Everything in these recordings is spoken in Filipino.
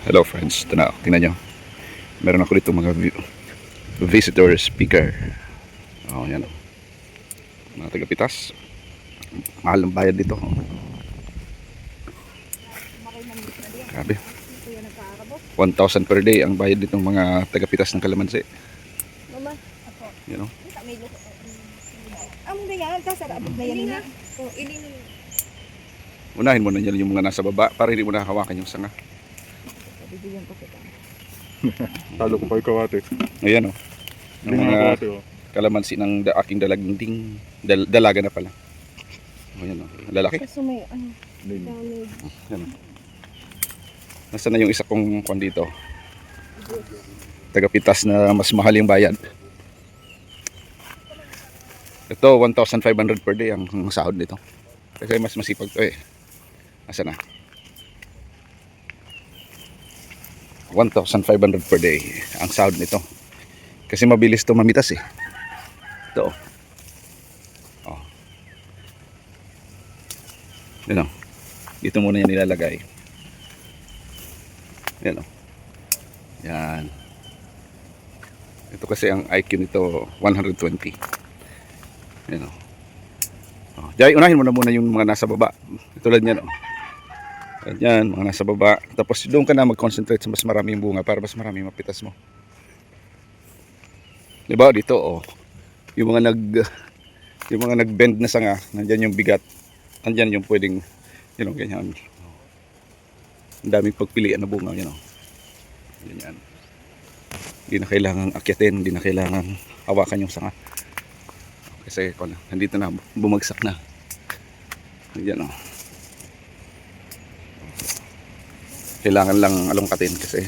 Hello friends, ito na, tingnan nyo. Meron ako dito mga visitor speaker. Yan o. Mga taga-Pitas. Mahal ng bayad dito. Grabe. 1,000 per day ang bayad ditong mga taga-Pitas ng Kalamansi. Mama, ako. Yan o. Amo na yan, kasarabot na yan na. O, ilin. Unahin mo na yan yung mga nasa baba para hindi mo nakahawakan yung sanga. Bibigyan ko kita. Talo ko pa ikaw ate. Ayan o. Hindi Yung nga ako mga ate oh. kalamansi ng aking dalaginding. Dalaga na pala. Ayan o. Lalaki. Kaso may ano, Name. damage. Yan o. Nasaan na yung isa kong kwan dito? Taga-Pitas na mas mahal yung bayad. Ito 1,500 per day ang sahod nito. Kasi mas masipag to eh. Nasaan na? 1,500 per day ang sahod nito. Kasi mabilis to mamitas eh. Ito. Oh. Yan o. Dito muna yan nilalagay. Yan o. Yan. Ito kasi ang IQ nito 120. Yan o. Oh. Jai, unahin mo na muna yung mga nasa baba. Tulad yan o. Yan, mga nasa baba. Tapos doon ka na mag-concentrate sa mas maraming bunga para mas marami mapitas mo. Diba dito oh. Yung mga nag-bend na sanga, nandiyan yung bigat. Nandiyan yung pwedeng ganyan. Ang daming pagpilian na bunga, ganyan. Hindi na kailangan akyatin, hindi na kailangan hawakan yung sanga. Kasi nandito na, bumagsak na. Ganyan oh. Kailangan lang alungkatin kasi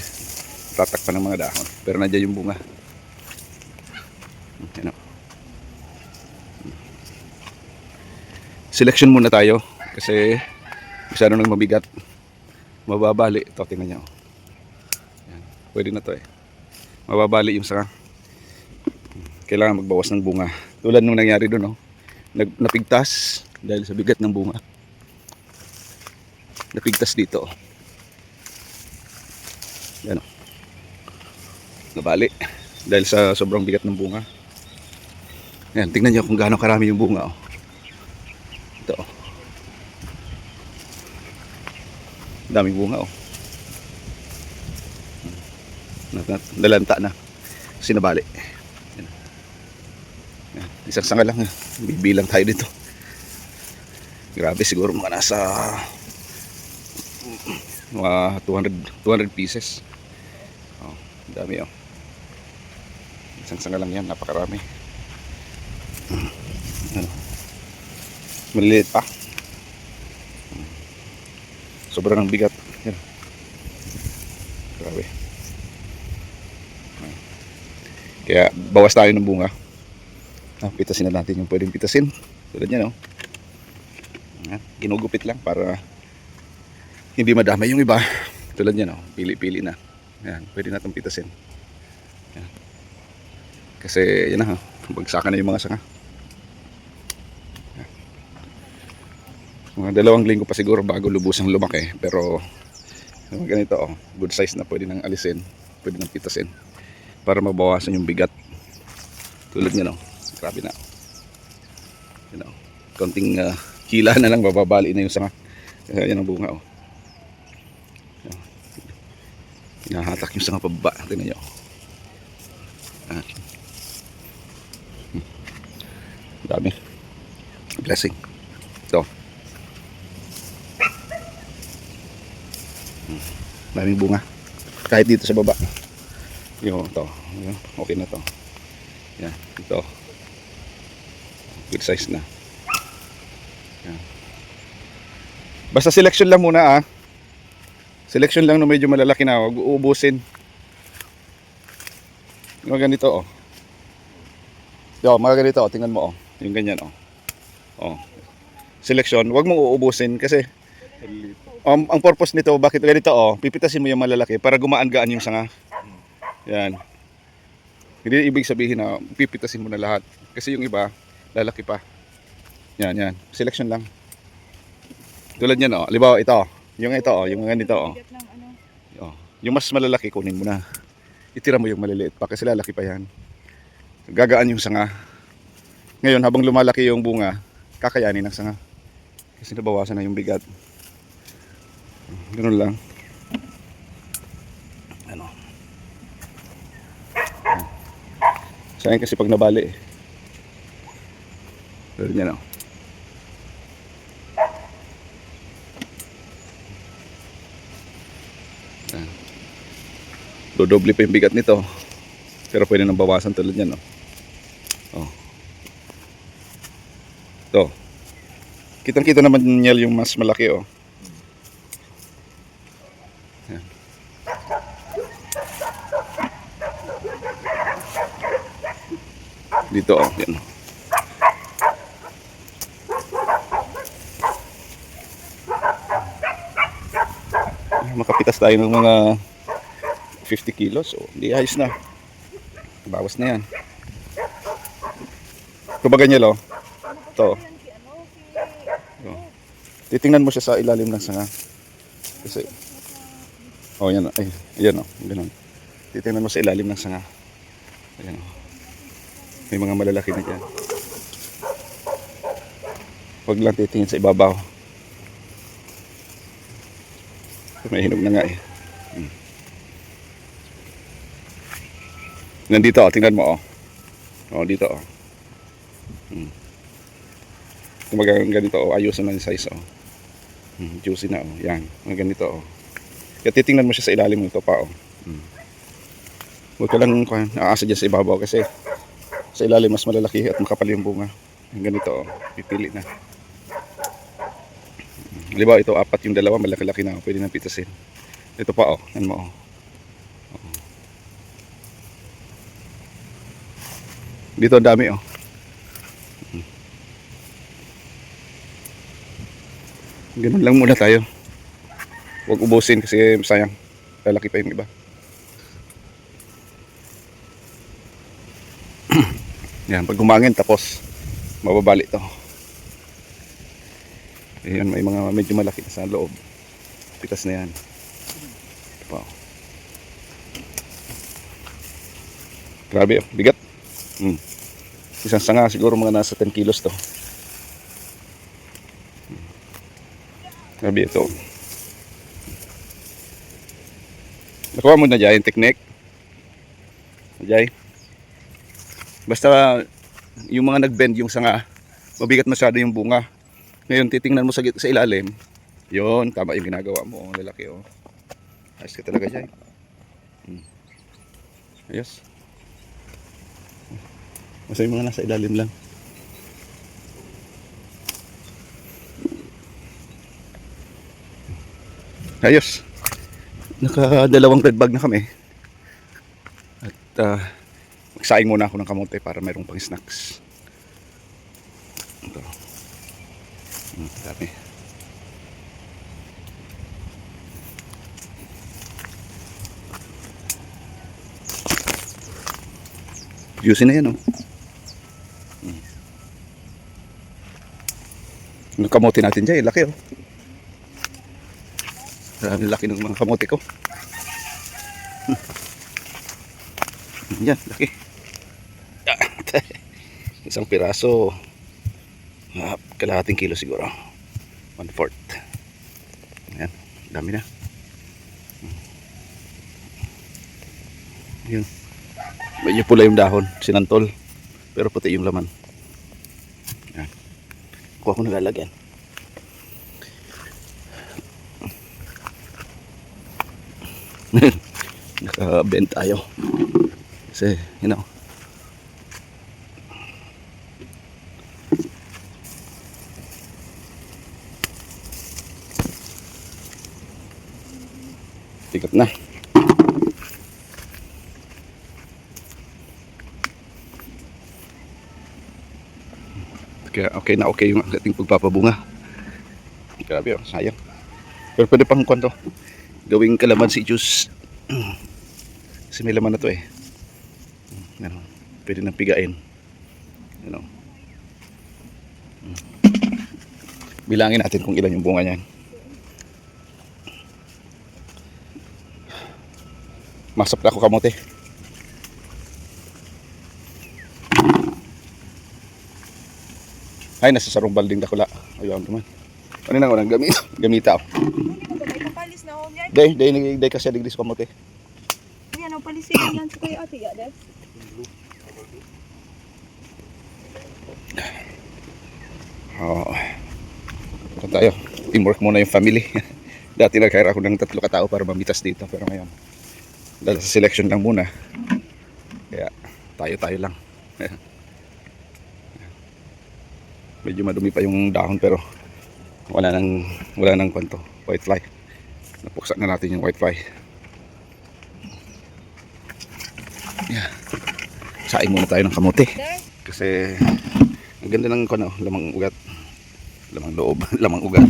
tatakpan ng mga dahon. Pero nandiyan yung bunga. Yan o. Selection muna tayo kasi masyado nang mabigat. Mababali. Ito, tingnan nyo. Yan. Pwede na to eh. Mababali yung sanga. Kailangan magbawas ng bunga. Tulad nung nangyari doon, napigtas dahil sa bigat ng bunga. Napigtas dito. Yan o. Nabali dahil sa sobrang bigat ng bunga. Yan, tingnan nyo kung gaano karami yung bunga o. Ito o. Daming bunga o. Nalanta na kasi nabali. Yan. Yan. Isang sanga lang, bibilang tayo dito. Grabe, siguro mga nasa mga 200 pieces. Oh, dami oh. Isang sanga lang yan, napakarami. Ano? Maliliit pa. Sobrang bigat. Yan. Grabe. Kaya bawas tayo ng bunga. Pitasin na natin yung pwedeng pitasin. Tulad yan oh. Ginugupit lang para hindi madamay yung iba. Tulad yan oh, pili-pili na. Yan, pwede natin pitasin. Yan. Kasi yan na, bagsakan na yung mga sanga. Yan. Mga 2 linggo pa siguro bago lubusang lumaki. Pero ganito oh, good size na, pwede nang alisin, pwede nang pitasin para mabawasan yung bigat. Tulad yan oh, grabe na. Yan oh, konting hila na lang, bababali na yung sanga. Yan ang bunga oh. Hinahatak yung sanga pababa. Tingnan nyo. Dami. Blessing. Ito. Daming bunga. Kahit dito sa baba. Yung ito. Okay na to. Yan. Ito. Good size na. Yan. Basta selection lang muna ah. Selection lang na medyo malalaki na, huwag uubusin. Yung ganito oh. Yo, mga ganito oh, tingnan mo oh. Yung ganyan oh. Oh. Selection, huwag mong uubusin kasi ang purpose nito, bakit ganito oh, pipitasin mo yung malalaki para gumaan-gaan yung sanga. Yan. Hindi ibig sabihin na pipitasin mo na lahat kasi yung iba lalaki pa. Yan, yan. Selection lang. Tulad niyan oh. Halimbawa ito. Yung ito oh, yung ganito oh. Bigat ng ano. Oh. Yung mas malalaki, kunin mo na. Itira mo yung maliliit pa kasi lalaki pa yan. Gagaan yung sanga. Ngayon, habang lumalaki yung bunga, kakayanin ng sanga. Kasi nabawasan na yung bigat. Ganun lang. Ano. Sayang kasi pag nabali eh. Pero yan o. Dodoble pa yung bigat nito. Pero pwede nang bawasan tulad yan, no? Oh. Ito. Kitang-kita naman niya yung mas malaki, oh. Yan. Dito, oh. Yan. Makapitas tayo ng mga 50 kilos. Oh, hindi, ayos na. Bawas na yan. Kumbaga niya, lo. Ito. Oh. Titingnan mo siya sa ilalim ng sanga. Kasi, oh, yan. Ay, yan, oh. Ganun. Titingnan mo sa ilalim ng sanga. Ayan, oh. May mga malalaki na dyan. Huwag lang titingin sa ibabaw. May hinog na nga eh. Nandito, oh, tingnan mo, oh. Oh, dito, oh. Kumaga ganito, oh, ayusin na yung size, oh. Juicy na, oh. Yan, mga ganito, oh. Kaya titingnan mo siya sa ilalim nito pa, oh. Huwag ka lang aasa dyan sa ibabaw kasi sa ilalim mas malalaki at makapal yung bunga. Yung ganito, oh. Pipili na. Halimbawa, ito, apat yung dalawa, malaki-laki na, oh. Pwede nang pitasin. Ito pa, oh. Yan mo, oh. Dito ang dami, oh. Ganun lang muna tayo. Huwag ubusin kasi sayang. Lalaki pa yung iba. Yan, pag gumangin tapos mababali to. Ayan, may mga medyo malaki sa loob. Pitas na yan. Wow. Grabe, oh. Bigat. Isang sanga siguro mga nasa 10 kilos to. Grabe ito. Nakuha mo na dyan yung technique. Jay. Basta yung mga nag-bend yung sanga, mabigat masyado yung bunga. Ngayon titingnan mo sa ilalim. Yon, tama yung ginagawa mo. Oh, lalaki, oh. Ayos ka talaga, Jay. Ayos. Basta yung mga nasa ilalim lang. Ayos. Nakadalawang red bag na kami. At magsaing muna ako ng kamote para mayroong pang snacks. Ito. Dami. Juicy na yan, oh. Yung kamote natin dyan, laki, oh. Laki ng mga kamote ko. Yan, laki. Isang piraso. Kalahating kilo siguro. 1/4. Yan, dami na. Yun. Medyo pula yung dahon, sinantol. Pero puti yung laman. Yan. Kuha ko nalalagyan. Naka-bend tayo. Kasi, you know. Tikat na. Kaya okay na okay yung ating pagpapabunga. Grabe, oh, sayang. Pero pwede pang kwento. Gawing kalamansi juice. Kasi may laman na to eh. Ano, pwede nang pigain. Ano. Bilangin natin kung ilan yung bunga niyan. Masap na ako kamote. Ay, nasa sarong balding dakula. Ayun naman. Ano na ko nang gamita ako. Hindi mo ba ipapalis na ako yan? Day kasi diglis kamote. Yan ang palisin yan sa kuya ate ya, Dad. Oo. Ito tayo. Teamwork muna yung family. Dati nag-hire ako ng 3 katao para mamitas dito. Pero ngayon, dahil sa selection lang muna. Kaya tayo lang. Medyo madumi pa yung dahon pero wala nang kwanto. Whitefly. Napuksan na natin yung whitefly. Yeah. Saing muna tayo ng kamote. Dad, Kasi ang ganda ng lamang ugat. Lamang loob, lamang ugat.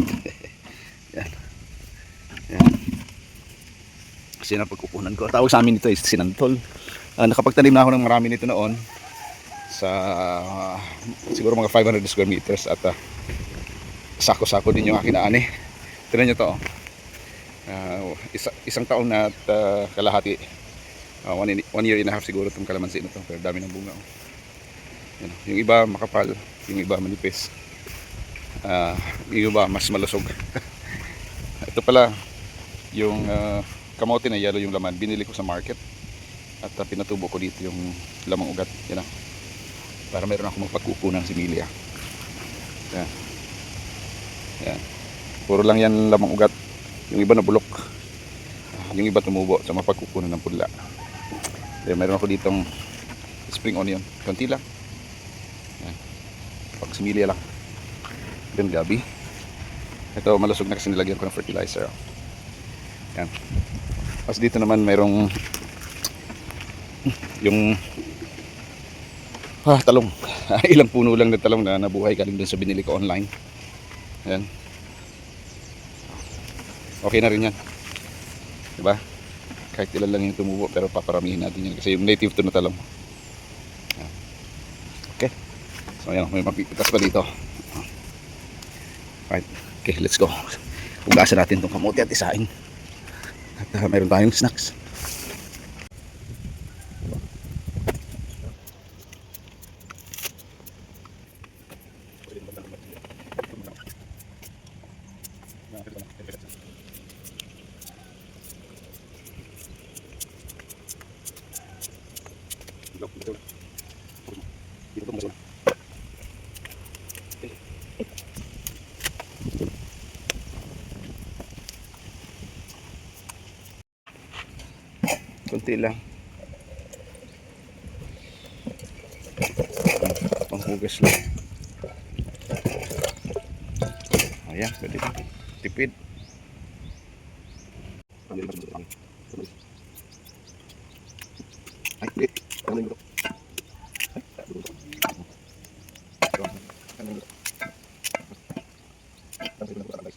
Yan. Yan. Kasi napagkukunan ko. Tawag sa amin ito is sinantol. Nakapagtanim na ako ng marami nito noon sa siguro mga 500 square meters at sako-sako din yung akin na ani. Tignan nyo to. Isang taon na at kalahati. 1 year and a half siguro itong kalamansi na to. Pero dami ng bunga. Yan. Yung iba makapal, yung iba manipis. Yung iba mas malusog. Ito pala yung kamote na yellow yung laman. Binili ko sa market at pinatubo ko dito yung lamang ugat. Yan. Para meron ako magpagkuko ng similya. Yan. Yan. Puro lang yan lamang ugat. Yung iba na bulok. Yung iba tumubo sa mapagkukunan ng pula. Kaya meron ako ditong spring onion. Konti lang. Yan. Pag similya lang. Then gabi. Ito malusog na kasi nilagyan ko ng fertilizer. Yan. Tapos dito naman mayroong yung talong. Ilang puno lang na talong na nabuhay galing dun sa binili ko online. Ayan. Okay na rin yan. Diba? Kahit ilan lang yung tumubo pero paparamihin natin yan kasi yung native to na talong. Ayan. Okay. So ayan, may magpipitas pa dito. Right. Okay, let's go. Hugasan natin itong kamote at isain. At mayroon tayong snacks. Kunti lang. Panghugas lang. Ayan, pwede na. Tipid. Ay, hindi. Nasa kayo orange.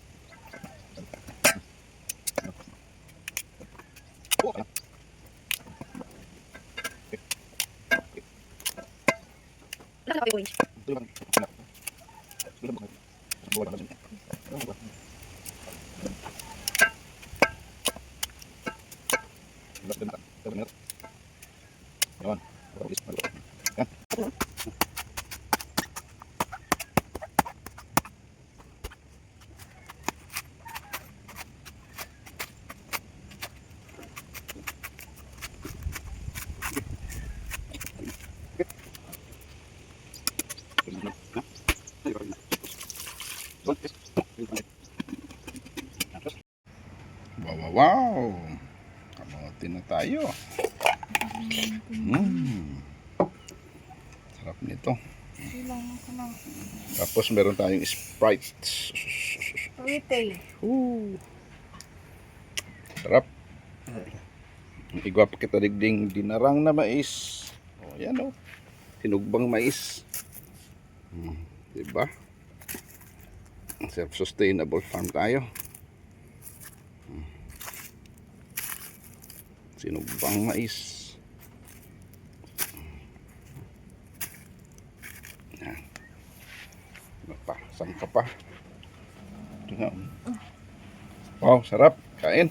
Wow! Kamote na tayo. Sarap nito. Ilang ko na. Tapos meron tayong Sprite. Retail. Sarap. Igwa pa kita digding dinarang na mais. O yan o. Tinugbang mais. Diba? Self-sustainable farm tayo. Tinugbang mais. Yan. Ano pa? Saan ka pa? Ito nga. Wow, sarap. Kain.